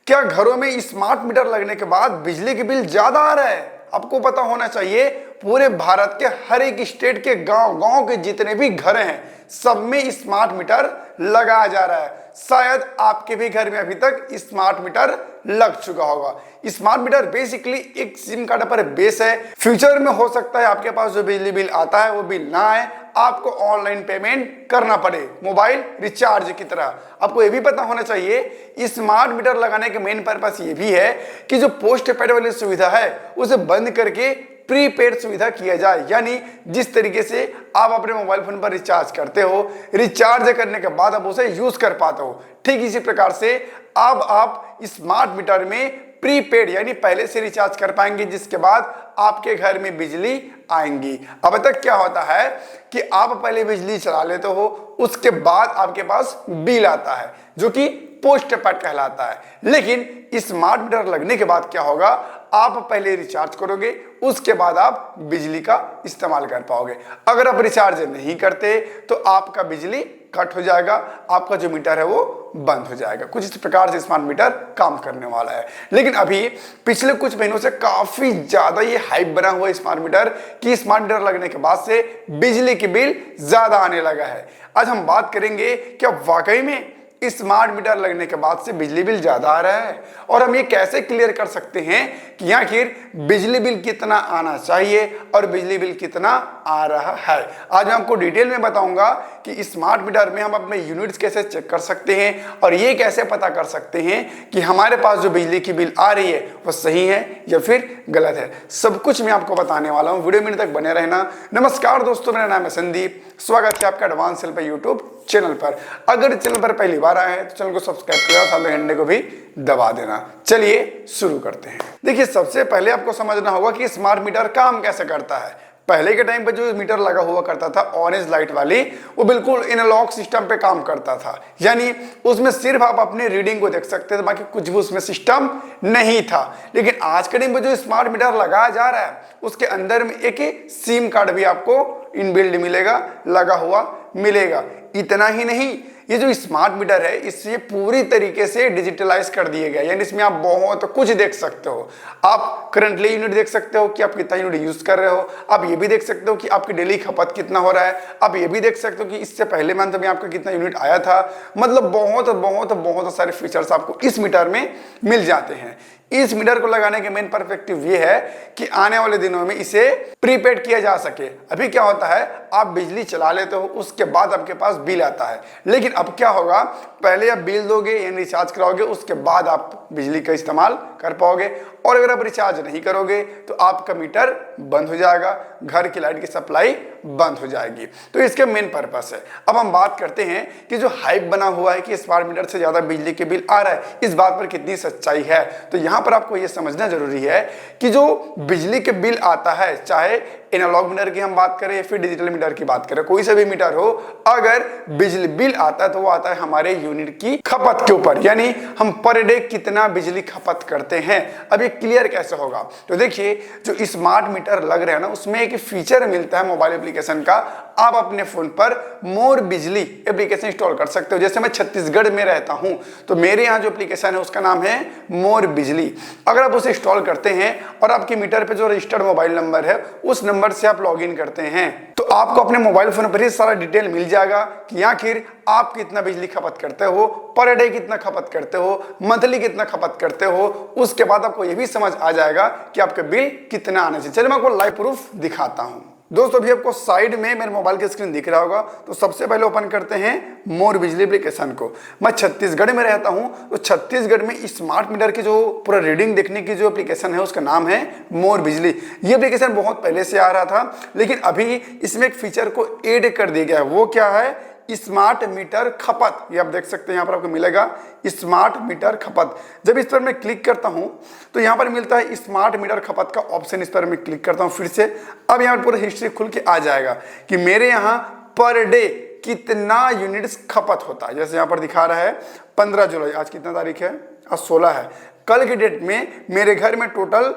क्या घरों में स्मार्ट मीटर लगने के बाद बिजली के बिल ज्यादा आ रहा है? आपको पता होना चाहिए पूरे भारत के हर एक स्टेट के गांव के जितने भी घर हैं सब में स्मार्ट मीटर लगाया जा रहा है। शायद आपके भी घर में अभी तक स्मार्ट मीटर लग चुका होगा। स्मार्ट मीटर बेसिकली एक सिम कार्ड पर बेस है। फ्यूचर में हो सकता है आपके पास जो बिजली बिल आता है वो बिल ना आए, आपको ऑनलाइन पेमेंट करना पड़े मोबाइल रिचार्ज की तरह। आपको ये भी पता होना चाहिए स्मार्ट मीटर लगाने के मेन पर्पस ये भी है कि जो पोस्ट पेड वाली सुविधा है उसे बंद करके प्रीपेड सुविधा किया जाए। यानी जिस तरीके से आप अपने मोबाइल फोन पर रिचार्ज करते हो, रिचार्ज करने के बाद आप उसे यूज कर पाते हो, ठीक इसी प्रकार से अब आप स्मार्ट मीटर में प्रीपेड यानी पहले से रिचार्ज कर पाएंगे, जिसके बाद आपके घर में बिजली आएंगी। अब तक क्या होता है कि आप पहले बिजली चला लेते हो, उसके बाद आपके पास बिल आता है जो कि पोस्ट पेड कहलाता है। लेकिन स्मार्ट मीटर लगने के बाद क्या होगा, आप पहले रिचार्ज करोगे, उसके बाद आप बिजली का इस्तेमाल कर पाओगे। अगर आप रिचार्ज नहीं करते तो आपका बिजली कट हो जाएगा, आपका जो मीटर है वो बंद हो जाएगा। कुछ इस प्रकार से स्मार्ट मीटर काम करने वाला है। लेकिन अभी पिछले कुछ महीनों से काफी ज्यादा ये हाइप बना हुआ है स्मार्ट मीटर कि स्मार्ट मीटर लगने के बाद से बिजली की बिल ज्यादा आने लगा है। आज हम बात करेंगे क्या वाकई में स्मार्ट मीटर लगने के बाद से बिजली बिल ज्यादा आ रहा है और हम ये कैसे क्लियर कर सकते हैं कि आखिर बिजली बिल कितना आना चाहिए और बिजली बिल कितना आ रहा है। आज मैं आपको डिटेल में बताऊंगा कि स्मार्ट मीटर में हम अपने यूनिट्स कैसे चेक कर सकते हैं और ये कैसे पता कर सकते हैं कि हमारे पास जो बिजली की बिल आ रही है वो सही है या फिर गलत है। सब कुछ मैं आपको बताने वाला हूँ, वीडियो में तक बने रहना। नमस्कार दोस्तों, मेरा नाम है संदीप, स्वागत है आपका एडवांस सेल पे यूट्यूब चैनल पर। अगर चैनल पर पहली बार आए हैं तो चैनल को सब्सक्राइब करें और साथ में घंटे को भी दबा देना। चलिए शुरू करते हैं। देखिए, सबसे पहले आपको समझना होगा कि स्मार्ट मीटर काम कैसे करता है। पहले के टाइम पे जो मीटर लगा हुआ करता था ऑरेंज लाइट वाली, वो बिल्कुल एनालॉग सिस्टम पे काम करता था। यानी उसमें सिर्फ आप अपने रीडिंग को देख सकते थे, बाकी कुछ भी उसमें सिस्टम नहीं था। लेकिन आज के टाइम पे जो स्मार्ट मीटर लगाया जा रहा है उसके अंदर में एक सिम कार्ड भी आपको इनबिल्ड मिलेगा, लगा हुआ मिलेगा। इतना ही नहीं, ये जो स्मार्ट मीटर है इससे पूरी तरीके से डिजिटलाइज कर दिए गया, यानी इसमें आप बहुत कुछ देख सकते हो। आप करंटली यूनिट देख सकते हो कि आप कितना यूनिट यूज कर रहे हो, आप ये भी देख सकते हो कि आपकी डेली खपत कितना हो रहा है, आप ये भी देख सकते हो कि इससे पहले मंथ में आपका कितना यूनिट आया था। मतलब बहुत बहुत बहुत सारे फीचर्स आपको इस मीटर में मिल जाते हैं। इस मीटर को लगाने के मेन पर्सपेक्टिव ये है कि आने वाले दिनों में इसे प्रीपेड किया जा सके। अभी क्या होता है, आप बिजली चला लेते हो, उसके बाद आपके पास बिल आता है। लेकिन अब क्या होगा, पहले आप बिल दोगे यानी रिचार्ज कराओगे, उसके बाद आप बिजली का इस्तेमाल कर पाओगे। और अगर आप रिचार्ज नहीं करोगे तो आपका मीटर बंद हो जाएगा, घर की लाइट की सप्लाई बंद हो जाएगी। तो इसके मेन पर्पस है। अब हम बात करते हैं कि जो हाइप बना हुआ है कि स्मार्ट मीटर से ज्यादा बिजली के बिल आ रहा है, इस बात पर कितनी सच्चाई है। तो यहाँ पर आपको यह समझना जरूरी है कि जो बिजली के बिल आता है, चाहे एनालॉग मीटर की हम बात करें या फिर डिजिटल मीटर की बात करें, कोई सा भी मीटर हो, अगर बिजली बिल आता है तो वो आता है हमारे यूनिट की खपत के ऊपर, यानी हम पर डे कितना बिजली खपत करते हैं। अब ये क्लियर कैसे होगा, तो देखिए जो स्मार्ट मीटर लग रहे हैं ना, उसमें एक फीचर मिलता है मोबाइल एप्लीकेशन का। आप अपने फोन पर मोर बिजली एप्लीकेशन इंस्टॉल कर सकते हो। जैसे मैं छत्तीसगढ़ में रहता हूं तो मेरे यहाँ जो एप्लीकेशन है उसका नाम है मोर बिजली। अगर आप उसे इंस्टॉल करते हैं और आपके मीटर पे जो रजिस्टर्ड मोबाइल नंबर है उस नंबर से आप लॉग इन करते हैं तो आपको अपने मोबाइल फोन पर ही सारा डिटेल मिल जाएगा कि आखिर आप कितना बिजली खपत करते हो, पर डे कितना खपत करते हो, मंथली कितना खपत करते हो। उसके बाद आपको यह भी समझ आ जाएगा कि आपका बिल कितना आना चाहिए। चलिए मैं आपको लाइव प्रूफ दिखाता हूं। दोस्तों अभी आपको साइड में मेरे मोबाइल की स्क्रीन दिख रहा होगा, तो सबसे पहले ओपन करते हैं मोर बिजली एप्लीकेशन को। मैं छत्तीसगढ़ में रहता हूं तो छत्तीसगढ़ में स्मार्ट मीटर की जो पूरा रीडिंग देखने की जो एप्लीकेशन है उसका नाम है मोर बिजली। ये एप्लीकेशन बहुत पहले से आ रहा था, लेकिन अभी इसमें एक फीचर को ऐड कर दिया गया है। वो क्या है, स्मार्ट मीटर खपत। ये आप देख सकते हैं, यहाँ पर आपको मिलेगा स्मार्ट मीटर खपत। जब इस पर मैं क्लिक करता हूं तो यहाँ पर मिलता है स्मार्ट मीटर खपत का ऑप्शन। इस पर मैं क्लिक करता हूं फिर से। अब यहाँ पर पूरा हिस्ट्री खुल के आ जाएगा कि मेरे यहाँ पर डे कितना यूनिट्स खपत होता है। जैसे यहाँ पर दिखा रहा है 15 जुलाई, आज कितना तारीख है, आज 16 है। कल के डेट में मेरे घर में टोटल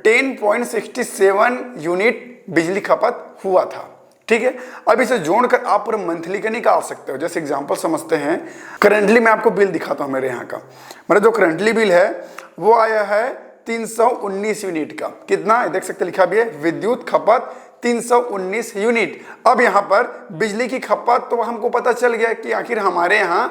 10.67 यूनिट बिजली खपत हुआ था। ठीक है। अब इसे जोड़कर आप पूरा मंथली का निकाल सकते हो। जैसे एग्जांपल समझते हैं, करंटली मैं आपको बिल दिखाता हूं मेरे यहाँ का। मेरा जो करंटली बिल है वो आया है 319 यूनिट का। कितना देख सकते लिखा भी है, विद्युत खपत 319 यूनिट। अब यहाँ पर बिजली की खपत तो हमको पता चल गया कि आखिर हमारे यहाँ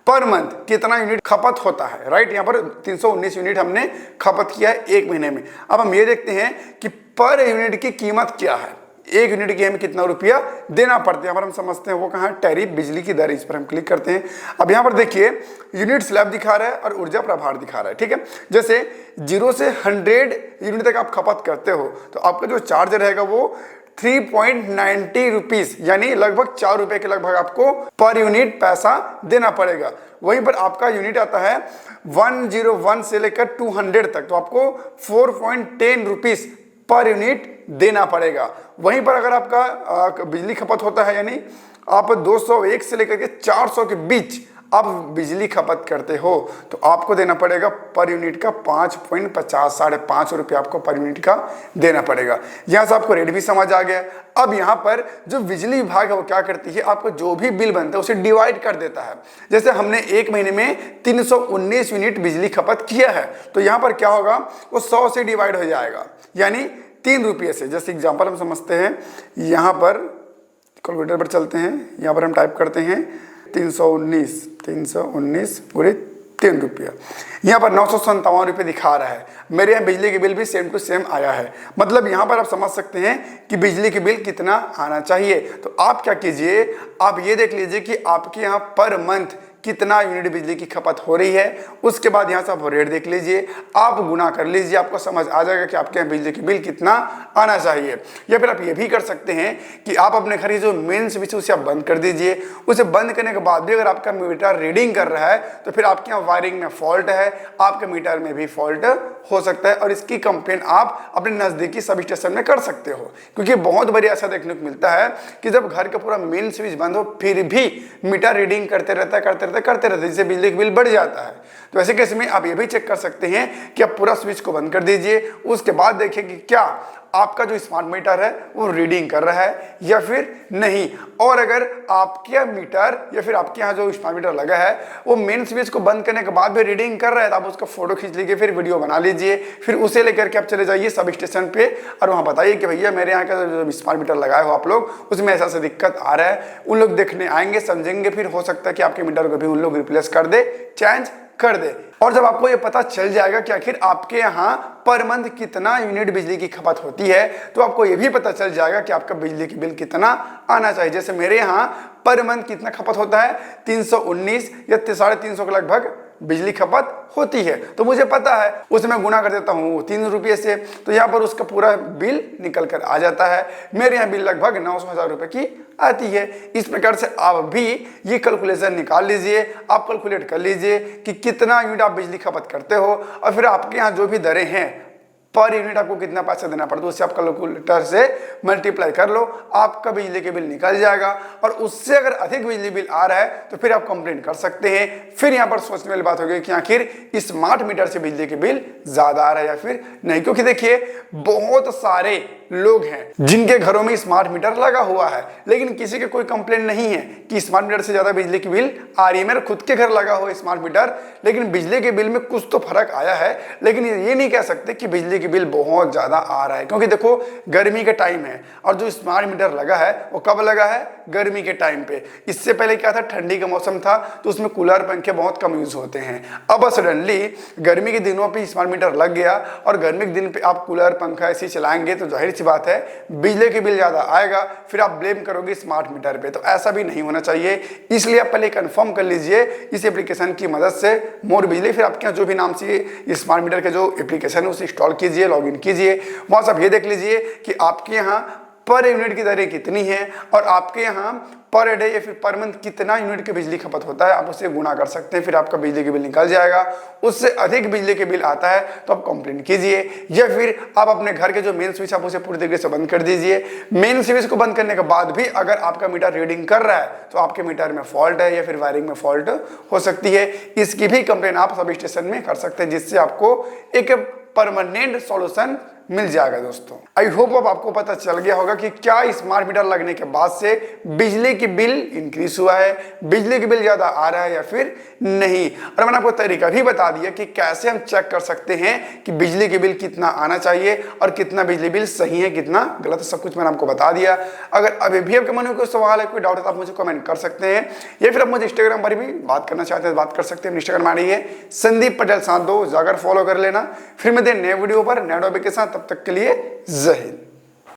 पर मंथ कितना यूनिट खपत होता है, राइट। यहाँ पर 319 यूनिट हमने खपत किया है एक महीने में। अब हम ये देखते हैं कि पर यूनिट की कीमत क्या है, एक यूनिट की हमें कितना रुपया देना पड़ता है। यहाँ पर हम समझते हैं वो कहाँ, टैरिफ बिजली की दर, इस पर हम क्लिक करते हैं। अब यहाँ पर देखिए यूनिट स्लैब दिखा रहा है और ऊर्जा प्रभार दिखा रहा है, ठीक है। जैसे 0 से 100 यूनिट तक आप खपत करते हो तो आपका जो चार्ज रहेगा वो 3.90 रुपीज, यानी लगभग 4 रुपए के लगभग आपको पर यूनिट पैसा देना पड़ेगा। वहीं पर आपका यूनिट आता है 101 से लेकर 200 तक, तो आपको 4.10 रुपीज पर यूनिट देना पड़ेगा। वहीं पर अगर आपका बिजली खपत होता है, यानी आप 201 से लेकर के 400 के बीच आप बिजली खपत करते हो तो आपको देना पड़ेगा पर यूनिट का 5.50, 5.5 रुपये आपको पर यूनिट का देना पड़ेगा। यहाँ से आपको रेट भी समझ आ गया। अब यहाँ पर जो बिजली विभाग है वो क्या करती है, आपको जो भी बिल बनता है उसे डिवाइड कर देता है। जैसे हमने एक महीने में 319 यूनिट बिजली खपत किया है तो यहाँ पर क्या होगा, वो 100 से डिवाइड हो जाएगा, यानी 3 रुपये से। जैसे एग्जाम्पल हम समझते हैं, यहाँ पर कैलकुलेटर पर चलते हैं, यहाँ पर हम टाइप करते हैं 319 पूरे 3 रुपया। यहाँ पर 957 रुपये दिखा रहा है। मेरे यहाँ बिजली के बिल भी सेम टू सेम आया है। मतलब यहाँ पर आप समझ सकते हैं कि बिजली के बिल कितना आना चाहिए। तो आप क्या कीजिए, आप ये देख लीजिए कि आपके यहाँ पर मंथ कितना यूनिट बिजली की खपत हो रही है। उसके बाद यहाँ से आप रेट देख लीजिए, आप गुना कर लीजिए, आपको समझ आ जाएगा कि आपके यहाँ बिजली की बिल कितना आना चाहिए। या फिर आप ये भी कर सकते हैं कि आप अपने घर की जो मेन स्विच उसे आप बंद कर दीजिए। उसे बंद करने के बाद भी अगर आपका मीटर रीडिंग कर रहा है तो फिर आपके यहाँ वायरिंग में फॉल्ट है, आपके मीटर में भी फॉल्ट हो सकता है और इसकी कंप्लेन आप अपने नजदीकी सब स्टेशन में कर सकते हो। क्योंकि बहुत बार ऐसा देखने को मिलता है कि जब घर का पूरा मेन स्विच बंद हो फिर भी मीटर रीडिंग करते रहता है, जिससे बिजली का बिल बढ़ जाता है। तो ऐसे केस में आप ये भी चेक कर सकते हैं कि आप पूरा स्विच को बंद कर दीजिए। उसके बाद देखिए कि क्या आपका जो स्मार्ट मीटर है वो रीडिंग कर रहा है या फिर नहीं। और अगर आपके मीटर या फिर आपके यहाँ जो स्मार्ट मीटर लगा है वो मेन स्विच को बंद करने के बाद भी रीडिंग कर रहा है तो आप उसका फोटो खींच लीजिए, फिर वीडियो बना लीजिए, फिर उसे लेकर के आप चले जाइए सब स्टेशन पे और वहाँ बताइए कि भैया मेरे यहाँ का जो स्मार्ट मीटर लगाए हो आप लोग उसमें ऐसा दिक्कत आ रहा है। उन लोग देखने आएंगे, समझेंगे, फिर हो सकता है कि आपके मीटर को भी उन लोग रिप्लेस कर दे, चेंज कर दे। और जब आपको ये पता चल जाएगा कि आखिर आपके यहाँ पर मंथ कितना यूनिट बिजली की खपत होती है तो आपको ये भी पता चल जाएगा कि आपका बिजली की बिल कितना आना चाहिए। जैसे मेरे यहाँ पर मंथ कितना खपत होता है, 319 या 350 के लगभग बिजली खपत होती है। तो मुझे पता है, उसे मैं गुना कर देता हूँ 3 रुपये से, तो यहाँ पर उसका पूरा बिल निकल कर आ जाता है। मेरे यहाँ बिल लगभग 900,000 रुपये की आती है। इस प्रकार से आप भी ये कैलकुलेशन निकाल लीजिए, आप कैलकुलेट कर लीजिए कि कितना यूनिट आप बिजली खपत करते हो और फिर आपके यहाँ जो भी दरें हैं पर यूनिट आपको कितना पैसा देना पड़ता है उससे आप कैलकुलेटर से मल्टीप्लाई कर लो, आपका बिजली के बिल निकल जाएगा। और उससे अगर अधिक बिजली बिल आ रहा है तो फिर आप कंप्लेंट कर सकते हैं। फिर यहाँ पर सोचने वाली बात होगी कि आखिर स्मार्ट मीटर से बिजली के बिल ज्यादा आ रहा है या फिर नहीं। क्योंकि देखिए बहुत सारे लोग हैं जिनके घरों में स्मार्ट मीटर लगा हुआ है लेकिन किसी के कोई कंप्लेंट नहीं है कि स्मार्ट मीटर से ज्यादा बिजली की बिल आ रही है। मेरे खुद के घर लगा हुआ है स्मार्ट मीटर, लेकिन बिजली के बिल में कुछ तो फर्क आया है, लेकिन ये नहीं कह सकते कि बिजली के बिल बहुत ज्यादा आ रहा है। क्योंकि देखो गर्मी का टाइम है और जो स्मार्ट मीटर लगा है वो कब लगा है, गर्मी के टाइम पे। इससे पहले क्या था, ठंडी का मौसम था तो उसमें कूलर पंखे बहुत कम यूज होते हैं। अब सडनली गर्मी के दिनों पे स्मार्ट मीटर लग गया और गर्मी के दिन पे आप कूलर पंखा ऐसे चलाएंगे तो जाहिर सी बात है बिजली के बिल ज्यादा आएगा, फिर आप ब्लेम करोगे स्मार्ट मीटर पे। तो ऐसा भी नहीं होना चाहिए, इसलिए आप पहले कंफर्म कर लीजिए इस एप्लीकेशन की मदद से मोर बिजली। फिर आपके यहाँ जो भी नाम से स्मार्ट मीटर के जो एप्लीकेशन है उसे इंस्टॉल कीजिए, लॉगिन कीजिए। वहां से आप ये देख लीजिए कि आपके यहाँ पर यूनिट की दरें कितनी है और आपके यहाँ पर डे या फिर पर मंथ कितना यूनिट की बिजली खपत होता है, आप उससे गुणा कर सकते हैं। फिर आपका बिजली के बिल निकल जाएगा। उससे अधिक बिजली के बिल आता है तो आप कंप्लेंट कीजिए या फिर आप अपने घर के जो मेन स्विच आप उसे पूरी तरीके से बंद कर दीजिए। मेन स्विच को बंद करने के बाद भी अगर आपका मीटर रीडिंग कर रहा है तो आपके मीटर में फॉल्ट है या फिर वायरिंग में फॉल्ट हो सकती है। इसकी भी कंप्लेंट आप सब स्टेशन में कर सकते हैं जिससे आपको एक परमानेंट सॉल्यूशन मिल जाएगा दोस्तों। आई होप अब आपको पता चल गया होगा कि क्या स्मार्ट मीटर लगने के बाद से बिजली की बिल इंक्रीज हुआ है, बिजली की बिल ज्यादा आ रहा है या फिर नहीं। और मैंने आपको तरीका भी बता दिया कि कैसे हम चेक कर सकते हैं कि बिजली के बिल कितना आना चाहिए और कितना बिजली बिल सही है कितना गलत है, सब कुछ मैंने आपको बता दिया। अगर अभी भी आपके मन में कोई सवाल है, कोई डाउट है तो आप मुझे कमेंट कर सकते हैं, या फिर आप मुझे इंस्टाग्राम पर भी बात करना चाहते हैं बात कर सकते हैं। इंस्टाग्राम आईडी है संदीप पटेल 72, जाकर फॉलो कर लेना। फिर मिलते हैं नए वीडियो पर नए टॉपिक के साथ, तब तक के लिए जय हिंद।